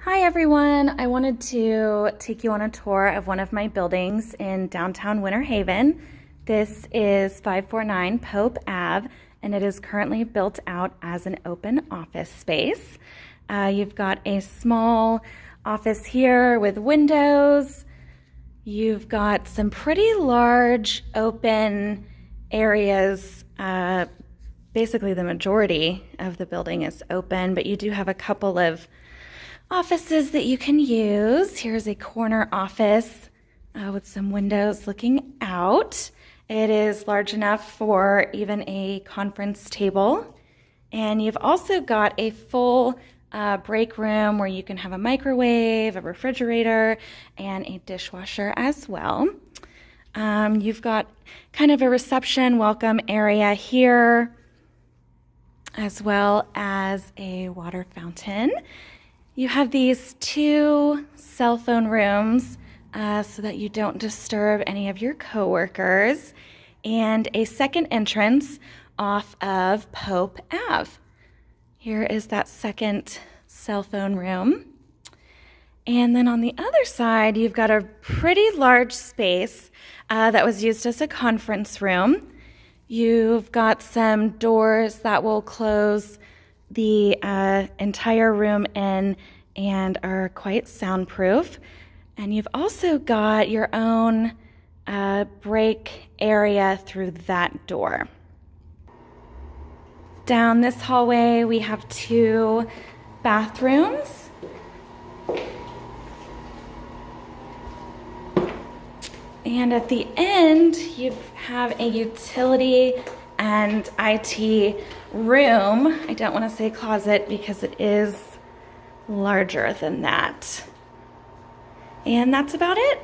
Hi everyone, I wanted to take you on a tour of one of my buildings in downtown Winter Haven. This is 549 Pope Ave, and it is currently built out as an open office space. You've got a small office here with windows. You've got some pretty large open areas. Basically the majority of the building is open, but you do have a couple of offices that you can use. Here's a corner office with some windows looking out. It is large enough for even a conference table. And you've also got a full break room where you can have a microwave, a refrigerator, and a dishwasher as well. You've got kind of a reception welcome area here, as well as a water fountain. You have these two cell phone rooms so that you don't disturb any of your coworkers, and a second entrance off of Pope Ave. Here is that second cell phone room. And then on the other side, you've got a pretty large space that was used as a conference room. You've got some doors that will close the entire room in and are quite soundproof. And you've also got your own break area through that door. Down this hallway, we have two bathrooms. And at the end, you have a utility and IT room. I don't want to say closet because it is larger than that. And that's about it.